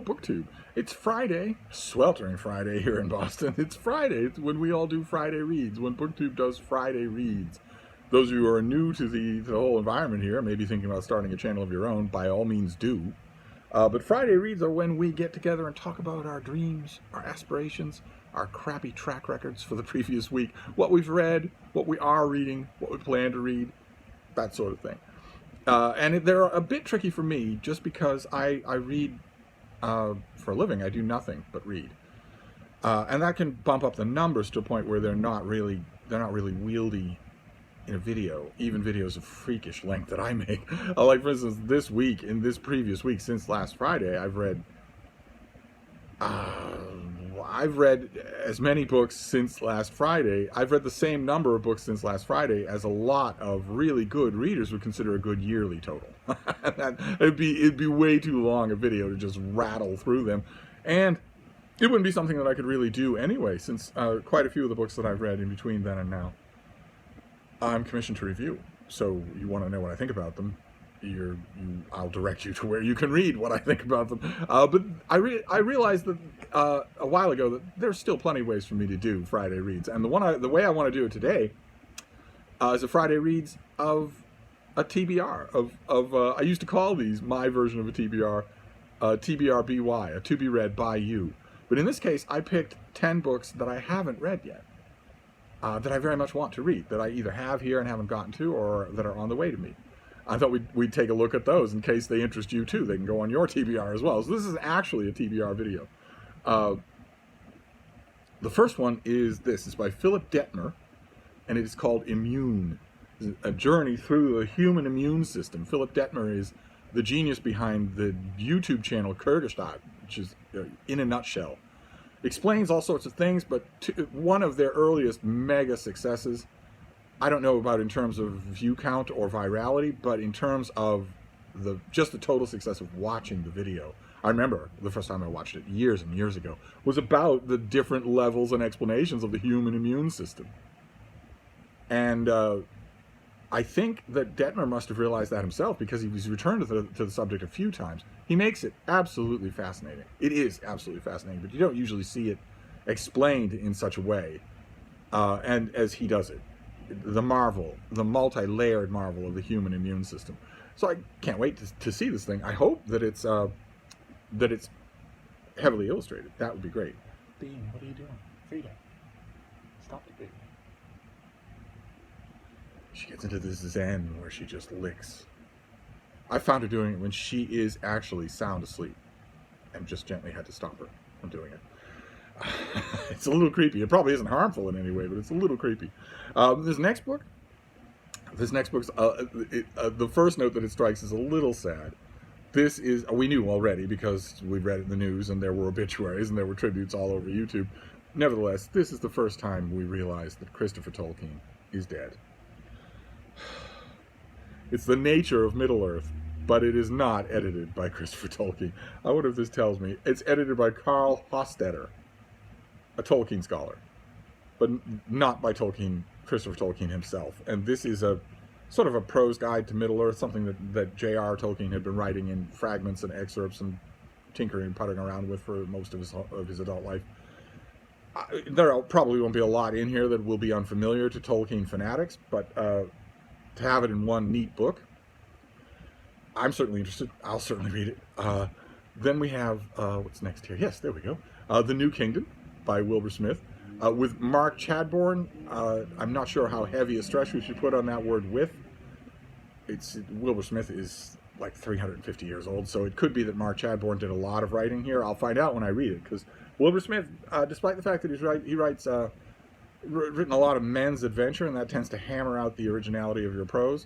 BookTube. It's Friday, sweltering Friday here in Boston. It's Friday. It's when we all do Friday reads, when BookTube does Friday reads. Those of you who are new to the whole environment here, maybe thinking about starting a channel of your own, by all means do. But Friday reads are when we get together and talk about our dreams, our aspirations, our crappy track records for the previous week, what we've read, what we are reading, what we plan to read, that sort of thing. And they're a bit tricky for me just because I read for a living. I do nothing but read. And that can bump up the numbers to a point where they're not really wieldy in a video, even videos of freakish length that I make. Like, for instance, this week, in this previous week, since last Friday, I've read as many books since last Friday. I've read the same number of books since last Friday as a lot of really good readers would consider a good yearly total. It'd be way too long a video to just rattle through them. And it wouldn't be something that I could really do anyway, since quite a few of the books that I've read in between then and now, I'm commissioned to review. So you want to know what I think about them, I'll direct you to where you can read what I think about them. But I realized that a while ago that there's still plenty of ways for me to do Friday reads, and the way I want to do it today is a Friday reads of a TBR I used to call these my version of a TBR, TBRBY, a to be read by you. But in this case, I picked 10 books that I haven't read yet, that I very much want to read, that I either have here and haven't gotten to, or that are on the way to me. I thought we'd take a look at those in case they interest you too. They can go on your TBR as well. So this is actually a TBR video. The first one is this. It's by Philip Detmer, and it is called Immune, a journey through the human immune system. Philip Detmer is the genius behind the YouTube channel Kyrgyzstan, which is, in a nutshell, explains all sorts of things, but one of their earliest mega successes, I don't know about in terms of view count or virality, but in terms of just the total success of watching the video. I remember the first time I watched it years and years ago was about the different levels and explanations of the human immune system. And I think that Detmer must have realized that himself, because he's returned to the subject a few times. He makes it absolutely fascinating. It is absolutely fascinating, but you don't usually see it explained in such a way, and as he does it. The multi-layered marvel of the human immune system. So I can't wait to see this thing. I hope that it's heavily illustrated. That would be great. Bean, what are you doing? Frida, stop it, baby. She gets into this zen where she just licks. I found her doing it when she is actually sound asleep, and just gently had to stop her from doing it. It's a little creepy. It probably isn't harmful in any way, but it's a little creepy. This next book's the first note that it strikes is a little sad. This is, we knew already because we read it in the news and there were obituaries and there were tributes all over YouTube. Nevertheless, this is the first time we realized that Christopher Tolkien is dead. It's the nature of Middle-earth, but it is not edited by Christopher Tolkien. I wonder if this tells me. It's edited by Carl Hostetter, a Tolkien scholar, but not by Christopher Tolkien himself. And this is a sort of a prose guide to Middle-earth, something that J.R. Tolkien had been writing in fragments and excerpts and tinkering and puttering around with for most of his adult life. There probably won't be a lot in here that will be unfamiliar to Tolkien fanatics, but to have it in one neat book, I'm certainly interested. I'll certainly read it. Then we have, what's next here? Yes, there we go. The New Kingdom by Wilbur Smith, with Mark Chadbourne. I'm not sure how heavy a stress we should put on that word with. Wilbur Smith is like 350 years old, so it could be that Mark Chadbourne did a lot of writing here. I'll find out when I read it, because Wilbur Smith, despite the fact that he writes written a lot of men's adventure, and that tends to hammer out the originality of your prose,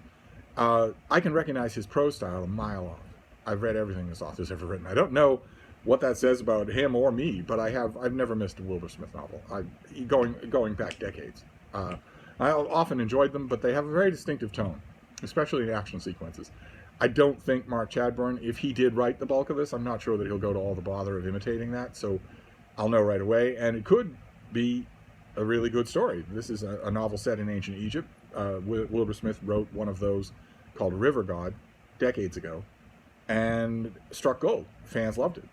I can recognize his prose style a mile off. I've read everything this author's ever written. I don't know what that says about him or me, but I've never missed a Wilbur Smith novel. Going back decades. I often enjoyed them, but they have a very distinctive tone, especially in action sequences. I don't think Mark Chadbourne, if he did write the bulk of this, I'm not sure that he'll go to all the bother of imitating that, so I'll know right away. And it could be a really good story. This is a novel set in ancient Egypt. Wilbur Smith wrote one of those called River God decades ago, and struck gold. Fans loved it.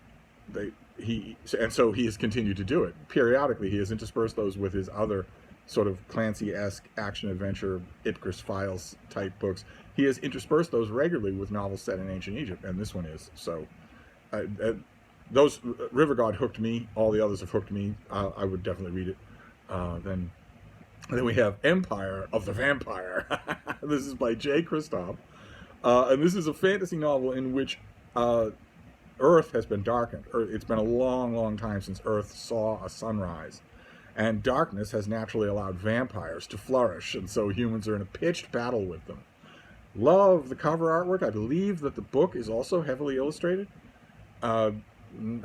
so he has continued to do it. Periodically, he has interspersed those with his other sort of Clancy-esque action-adventure, Ipcris Files type books. He has interspersed those regularly with novels set in ancient Egypt, and this one is. So those River God hooked me. All the others have hooked me. I would definitely read it. Then we have Empire of the Vampire. This is by J. Kristoff. And this is a fantasy novel in which Earth has been darkened. It's been a long, long time since Earth saw a sunrise. And darkness has naturally allowed vampires to flourish, and so humans are in a pitched battle with them. Love the cover artwork. I believe that the book is also heavily illustrated. I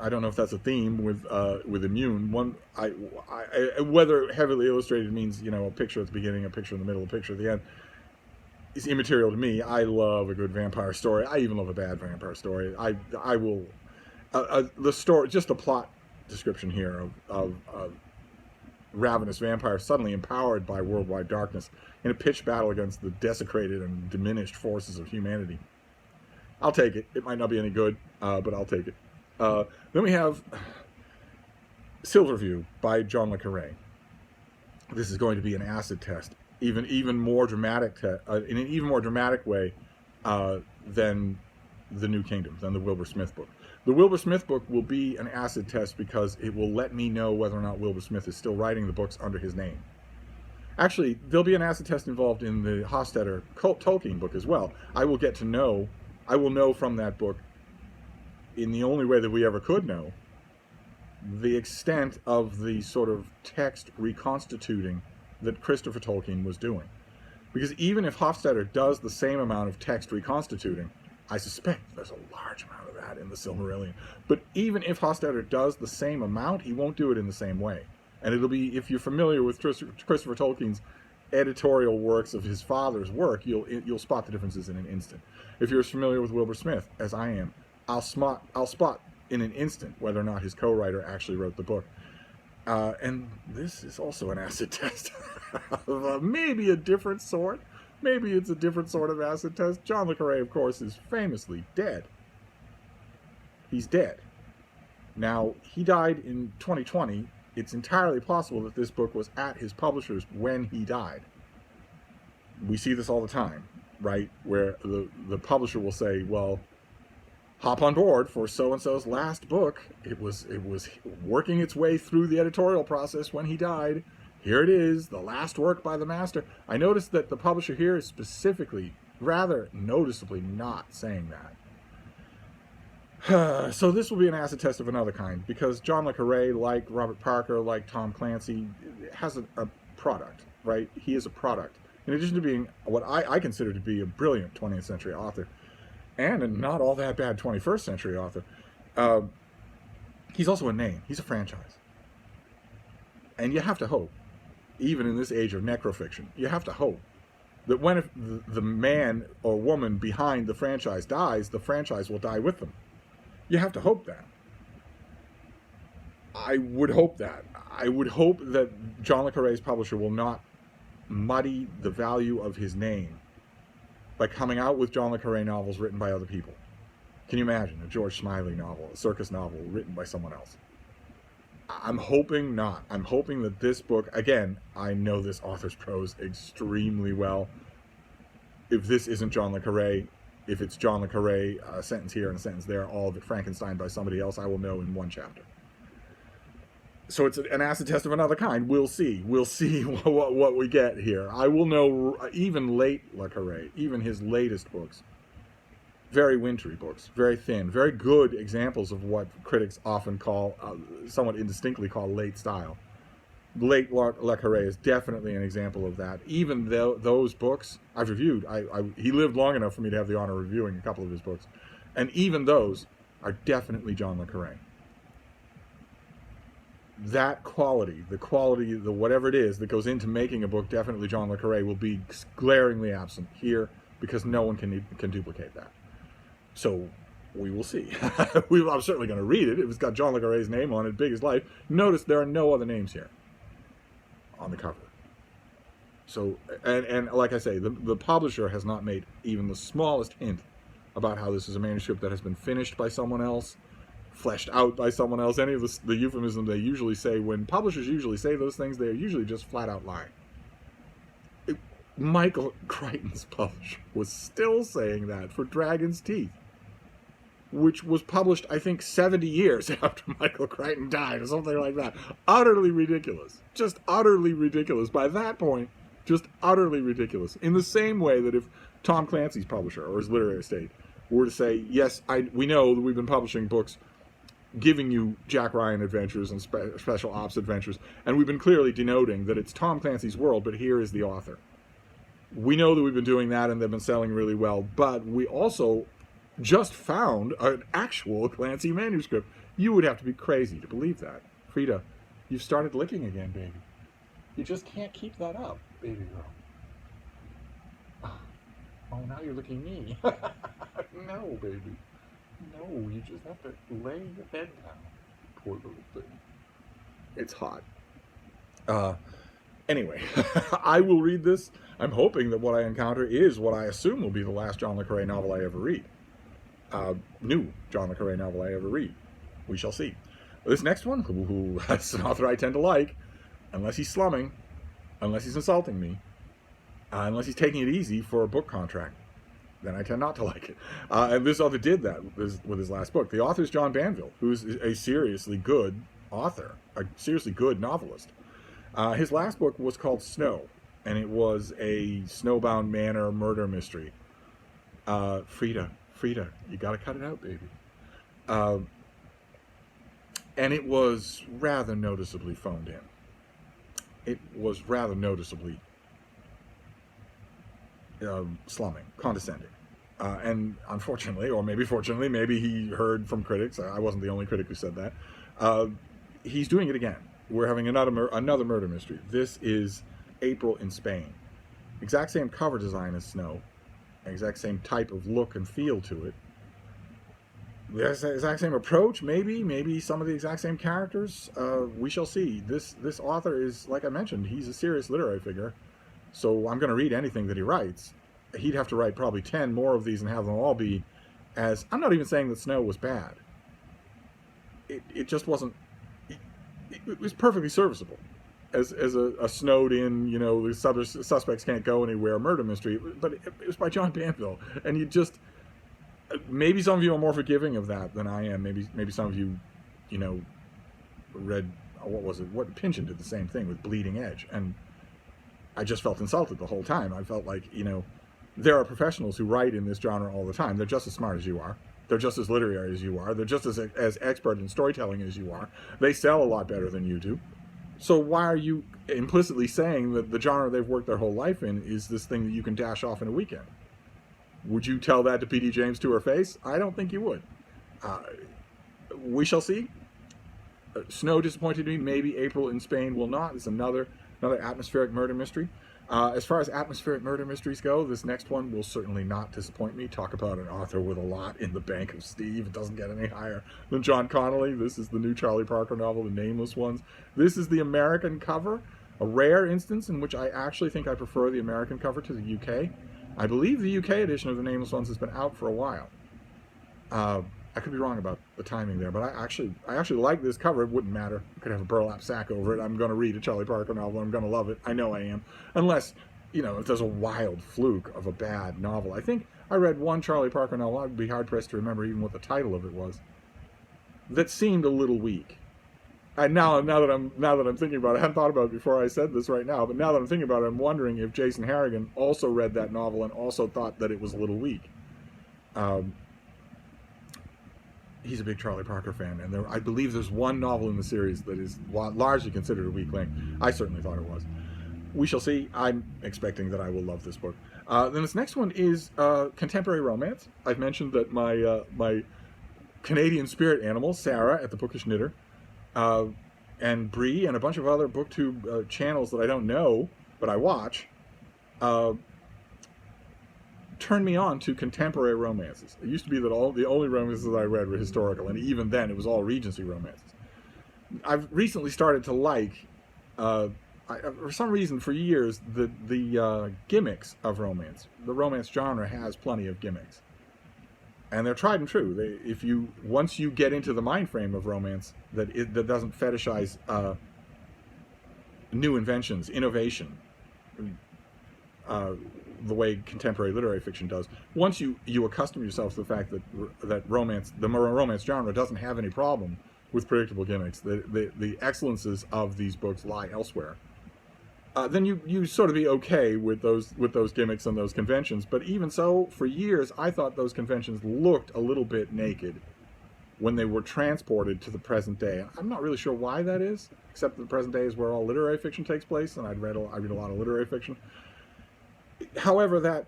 don't know if that's a theme with Immune. Whether heavily illustrated means, a picture at the beginning, a picture in the middle, a picture at the end, is immaterial to me. I love a good vampire story. I even love a bad vampire story. I will the story, just the plot description here of ravenous vampire suddenly empowered by worldwide darkness in a pitched battle against the desecrated and diminished forces of humanity. I'll take it. It might not be any good, but I'll take it. Then we have Silverview by John le Carré. This is going to be an acid test, even more dramatic, in an even more dramatic way than the New Kingdom, than the Wilbur Smith book. The Wilbur Smith book will be an acid test because it will let me know whether or not Wilbur Smith is still writing the books under his name. Actually, there'll be an acid test involved in the Hofstadter Tolkien book as well. I will know from that book, in the only way that we ever could know, the extent of the sort of text reconstituting that Christopher Tolkien was doing. Because even if Hofstadter does the same amount of text reconstituting, I suspect there's a large amount of that in the Silmarillion. But even if Hofstadter does the same amount, he won't do it in the same way. And it'll be, if you're familiar with Christopher Tolkien's editorial works of his father's work, you'll spot the differences in an instant. If you're as familiar with Wilbur Smith as I am, I'll spot in an instant whether or not his co-writer actually wrote the book. And this is also an acid test of maybe a different sort. Maybe it's a different sort of acid test. John le Carré, of course, is famously dead. He's dead. Now, he died in 2020. It's entirely possible that this book was at his publisher's when he died. We see this all the time, right? Where the publisher will say, well, hop on board for so-and-so's last book. It was working its way through the editorial process when he died. Here it is, the last work by the master. I noticed that the publisher here is specifically, rather noticeably, not saying that. So this will be an acid test of another kind, because John le Carré, like Robert Parker, like Tom Clancy, has a product, right? He is a product. In addition to being what I consider to be a brilliant 20th century author, and a not all that bad 21st century author, he's also a name. He's a franchise. And you have to hope, even in this age of necrofiction, you have to hope that when the man or woman behind the franchise dies, the franchise will die with them. You have to hope that. I would hope that. I would hope that John le Carré's publisher will not muddy the value of his name by coming out with John le Carré novels written by other people. Can you imagine a George Smiley novel, a circus novel written by someone else? I'm hoping not. I'm hoping that this book, again, I know this author's prose extremely well. If this isn't John le Carré, if it's John le Carré, a sentence here and a sentence there, all of it Frankenstein by somebody else, I will know in one chapter. So it's an acid test of another kind. We'll see. We'll see what we get here. I will know even late le Carré, even his latest books, very wintry books, very thin, very good examples of what critics often call, somewhat indistinctly call late style. Late le Carré is definitely an example of that. Even though those books I've reviewed, he lived long enough for me to have the honor of reviewing a couple of his books, and even those are definitely John le Carré. That quality, the whatever it is that goes into making a book definitely John le Carré, will be glaringly absent here because no one can duplicate that. So we will see. I'm certainly going to read it. It's got John le Carré's name on it, big as life. Notice there are no other names here on the cover. So, and like I say, the publisher has not made even the smallest hint about how this is a manuscript that has been finished by someone else. fleshed out by someone else. Any of the euphemisms they usually say when publishers usually say those things, they are usually just flat out lying. Michael Crichton's publisher was still saying that for Dragon's Teeth, which was published, I think, 70 years after Michael Crichton died or something like that. Utterly ridiculous. Just utterly ridiculous. By that point, just utterly ridiculous. In the same way that if Tom Clancy's publisher or his literary estate were to say, yes, we know that we've been publishing books giving you Jack Ryan adventures and special ops adventures, and we've been clearly denoting that it's Tom Clancy's world, but here is the author. We know that we've been doing that and they've been selling really well, but we also just found an actual Clancy manuscript. You would have to be crazy to believe that. Frida, you've started licking again, baby. You just can't keep that up, baby girl. Oh, now you're licking me. No, baby. No, you just have to lay your head down. Poor little thing. It's hot. Anyway, I will read this. I'm hoping that what I encounter is what I assume will be the last John le Carré novel I ever read. New John le Carré novel I ever read. We shall see. This next one, who is an author I tend to like, unless he's slumming, unless he's insulting me, unless he's taking it easy for a book contract, then I tend not to like it. And this author did that with his last book. The author is John Banville, who's a seriously good author, a seriously good novelist. His last book was called Snow, and it was a Snowbound Manor murder mystery. Frida, you gotta cut it out, baby. And it was rather noticeably phoned in. It was rather noticeably slumming, condescending. And unfortunately, or maybe fortunately, maybe he heard from critics, I wasn't the only critic who said that, he's doing it again. We're having another murder mystery. This is April in Spain. Exact same cover design as Snow. Exact same type of look and feel to it. The exact same approach, maybe some of the exact same characters. We shall see. This author is, like I mentioned, he's a serious literary figure. So I'm going to read anything that he writes. He'd have to write probably 10 more of these and have them all be as... I'm not even saying that Snow was bad. It just wasn't... It was perfectly serviceable as a snowed-in, the suspects can't go anywhere murder mystery. But it was by John Banville. And you just... Maybe some of you are more forgiving of that than I am. Maybe some of you, read... What was it? Pynchon did the same thing with Bleeding Edge. And I just felt insulted the whole time. I felt like, there are professionals who write in this genre all the time. They're just as smart as you are. They're just as literary as you are. They're just as expert in storytelling as you are. They sell a lot better than you do. So why are you implicitly saying that the genre they've worked their whole life in is this thing that you can dash off in a weekend? Would you tell that to P.D. James to her face? I don't think you would. We shall see. Snow disappointed me. Maybe April in Spain will not. It's another atmospheric murder mystery. As far as atmospheric murder mysteries go, this next one will certainly not disappoint me. Talk about an author with a lot in the bank of Steve. It doesn't get any higher than John Connolly. This is the new Charlie Parker novel, The Nameless Ones. This is the American cover, a rare instance in which I actually think I prefer the American cover to the UK. I believe the UK edition of The Nameless Ones has been out for a while. I could be wrong about the timing there, but I actually like this cover. It wouldn't matter. I could have a burlap sack over it. I'm going to read a Charlie Parker novel. I'm going to love it. I know I am. Unless, if there's a wild fluke of a bad novel. I think I read one Charlie Parker novel, I'd be hard-pressed to remember even what the title of it was, that seemed a little weak. And now that I'm thinking about it, I hadn't thought about it before I said this right now, but now that I'm thinking about it, I'm wondering if Jason Harrigan also read that novel and also thought that it was a little weak. He's a big Charlie Parker fan, and I believe there's one novel in the series that is largely considered a weak link. I certainly thought it was. We shall see. I'm expecting that I will love this book. Then this next one is contemporary romance. I've mentioned that my Canadian spirit animal, Sarah, at the Bookish Knitter, and Bree, and a bunch of other booktube channels that I don't know, but I watch, turned me on to contemporary romances. It used to be that the only romances I read were historical, and even then it was all Regency romances. I've recently started to like, for some reason, for years, the gimmicks of romance. The romance genre has plenty of gimmicks. and they're tried and true. Once you get into the mind frame of romance that doesn't fetishize new inventions, innovation, the way contemporary literary fiction does. Once you accustom yourself to the fact that the romance genre doesn't have any problem with predictable gimmicks, the excellences of these books lie elsewhere. Then you sort of be okay with those gimmicks and those conventions. But even so, for years I thought those conventions looked a little bit naked when they were transported to the present day. I'm not really sure why that is, except that the present day is where all literary fiction takes place, and I read a lot of literary fiction. However,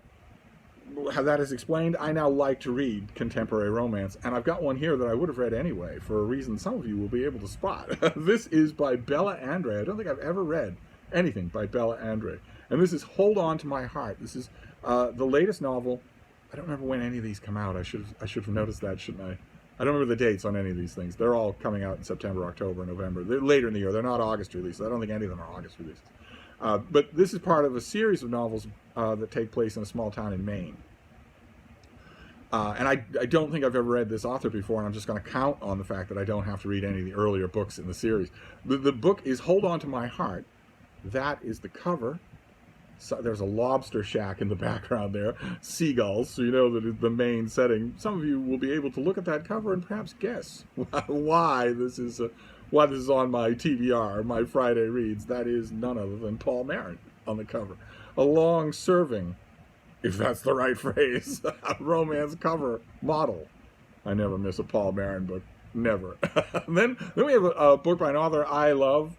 how that is explained, I now like to read contemporary romance, and I've got one here that I would have read anyway, for a reason some of you will be able to spot. This is by Bella Andre. I don't think I've ever read anything by Bella Andre, and this is Hold On to My Heart. This is the latest novel. I don't remember when any of these come out. I should have noticed that, shouldn't I? I don't remember the dates on any of these things. They're all coming out in September, October, November. They're later in the year. They're not August releases. I don't think any of them are August releases. But this is part of a series of novels that take place in a small town in Maine. And I don't think I've ever read this author before, and I'm just going to count on the fact that I don't have to read any of the earlier books in the series. The book is Hold On to My Heart. That is the cover. So there's a lobster shack in the background there, seagulls, so you know that it's the main setting. Some of you will be able to look at that cover and perhaps guess why this is on my TBR, my Friday Reads. That is none other than Paul Marin on the cover. A long-serving, if that's the right phrase, romance cover model. I never miss a Paul Marin book, never. then we have a book by an author I love.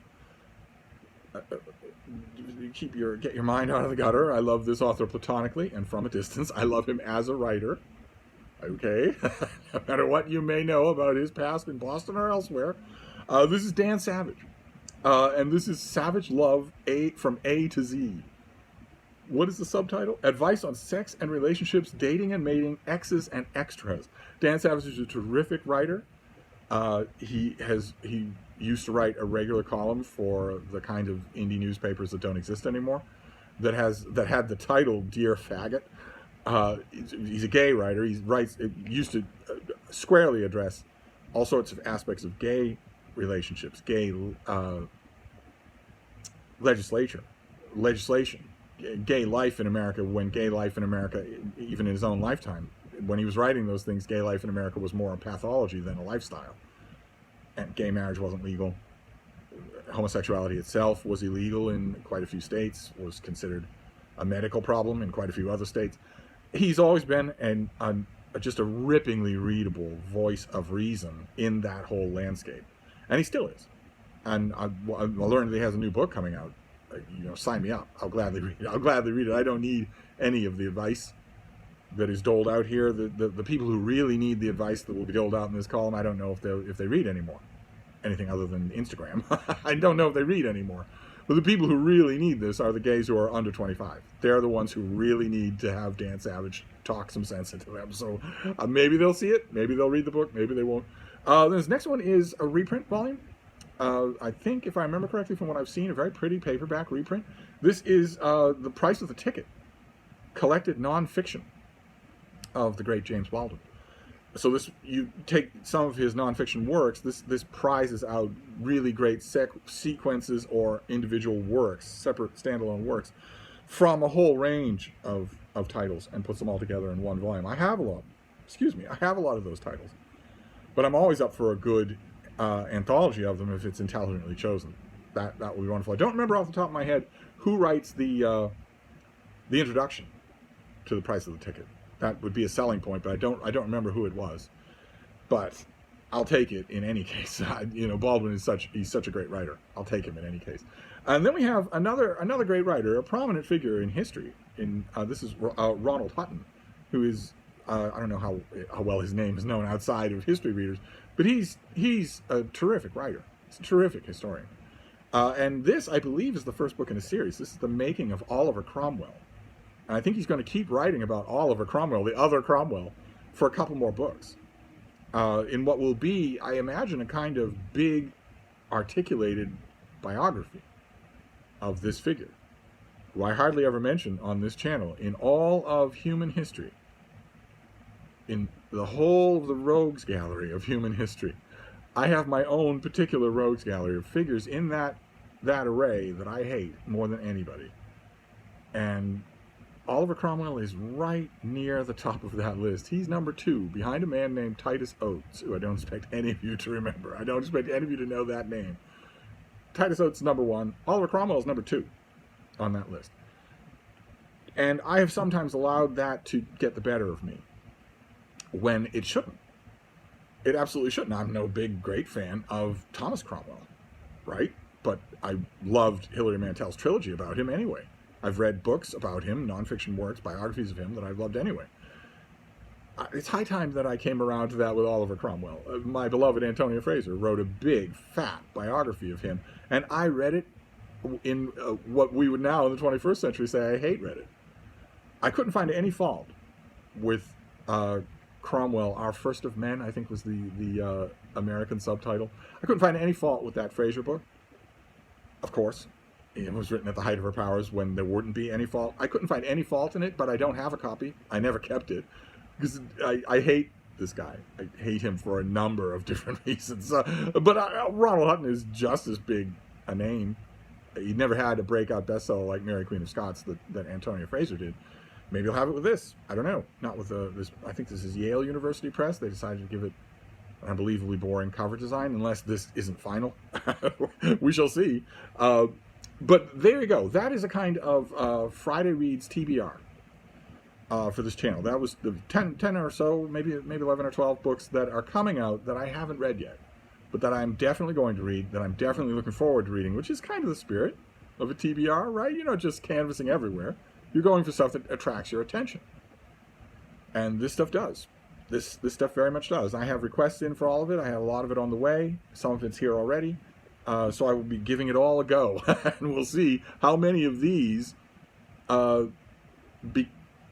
Get your mind out of the gutter. I love this author platonically and from a distance. I love him as a writer. Okay, no matter what you may know about his past in Boston or elsewhere. This is Dan Savage, and this is Savage Love from A to Z. What is the subtitle? Advice on sex and relationships, dating and mating, exes and extras. Dan Savage is a terrific writer. He used to write a regular column for the kind of indie newspapers that don't exist anymore, that had the title Dear Faggot. He's a gay writer. Used to squarely address all sorts of aspects of gay relationships, gay legislation, gay life in America, when gay life in America, even in his own lifetime, when he was writing those things, gay life in America was more a pathology than a lifestyle. And gay marriage wasn't legal. Homosexuality itself was illegal in quite a few states, was considered a medical problem in quite a few other states. He's always been just a rippingly readable voice of reason in that whole landscape. And he still is. And I learned that he has a new book coming out. Sign me up. I'll gladly read it. I don't need any of the advice that is doled out here. The people who really need the advice that will be doled out in this column, I don't know if they read anymore. Anything other than Instagram. I don't know if they read anymore. But the people who really need this are the gays who are under 25. They're the ones who really need to have Dan Savage talk some sense into them. So maybe they'll see it. Maybe they'll read the book. Maybe they won't. This next one is a reprint volume. I think, if I remember correctly from what I've seen, a very pretty paperback reprint. This is The Price of the Ticket, collected nonfiction of the great James Baldwin. So you take some of his nonfiction works, this prizes out really great sequences or individual works, separate standalone works, from a whole range of titles and puts them all together in one volume. I have a lot of those titles. But I'm always up for a good anthology of them if it's intelligently chosen. That would be wonderful. I don't remember off the top of my head who writes the introduction to The Price of the Ticket. That would be a selling point, but I don't remember who it was. But I'll take it in any case. Baldwin is such a great writer. I'll take him in any case. And then we have another great writer, a prominent figure in history. This is Ronald Hutton, who is I don't know how well his name is known outside of history readers, but he's a terrific writer. He's a terrific historian. And this, I believe, is the first book in a series. This is The Making of Oliver Cromwell. And I think he's going to keep writing about Oliver Cromwell, the other Cromwell, for a couple more books. In what will be, I imagine, a kind of big, articulated biography of this figure, who I hardly ever mention on this channel in all of human history. In the whole of the rogues gallery of human history. I have my own particular rogues gallery of figures in that array that I hate more than anybody. And Oliver Cromwell is right near the top of that list. He's number 2, behind a man named Titus Oates, who I don't expect any of you to remember. I don't expect any of you to know that name. Titus Oates is number 1. Oliver Cromwell is number 2 on that list. And I have sometimes allowed that to get the better of me when it shouldn't. It absolutely shouldn't. I'm no big, great fan of Thomas Cromwell, right? But I loved Hilary Mantel's trilogy about him anyway. I've read books about him, nonfiction works, biographies of him that I've loved anyway. It's high time that I came around to that with Oliver Cromwell. My beloved Antonia Fraser wrote a big, fat biography of him, and I read it in what we would now in the 21st century say I hate read it. I couldn't find any fault with Cromwell, Our First of Men, I think was the American subtitle. I couldn't find any fault with that Fraser book. Of course, it was written at the height of her powers when there wouldn't be any fault. I couldn't find any fault in it, but I don't have a copy. I never kept it because I hate this guy. I hate him for a number of different reasons. But Ronald Hutton is just as big a name. He never had a breakout bestseller like Mary Queen of Scots that Antonia Fraser did. Maybe he'll have it with this. I don't know. Not with this. I think this is Yale University Press. They decided to give it an unbelievably boring cover design, unless this isn't final. We shall see. But there you go. That is a kind of Friday Reads TBR for this channel. That was the 10 or so, maybe 11 or 12 books that are coming out that I haven't read yet, but that I'm definitely going to read, that I'm definitely looking forward to reading, which is kind of the spirit of a TBR, right? You're not just canvassing everywhere. You're going for stuff that attracts your attention. And this stuff does. This stuff very much does. I have requests in for all of it. I have a lot of it on the way. Some of it's here already. So I will be giving it all a go. And we'll see how many of these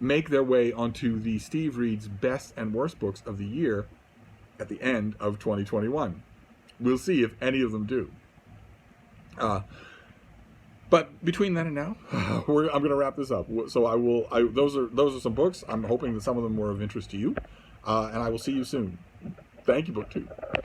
make their way onto the Steve Reads Best and Worst Books of the Year at the end of 2021. We'll see if any of them do. But between then and now, I'm going to wrap this up. So those are some books. I'm hoping that some of them were of interest to you. And I will see you soon. Thank you, BookTube.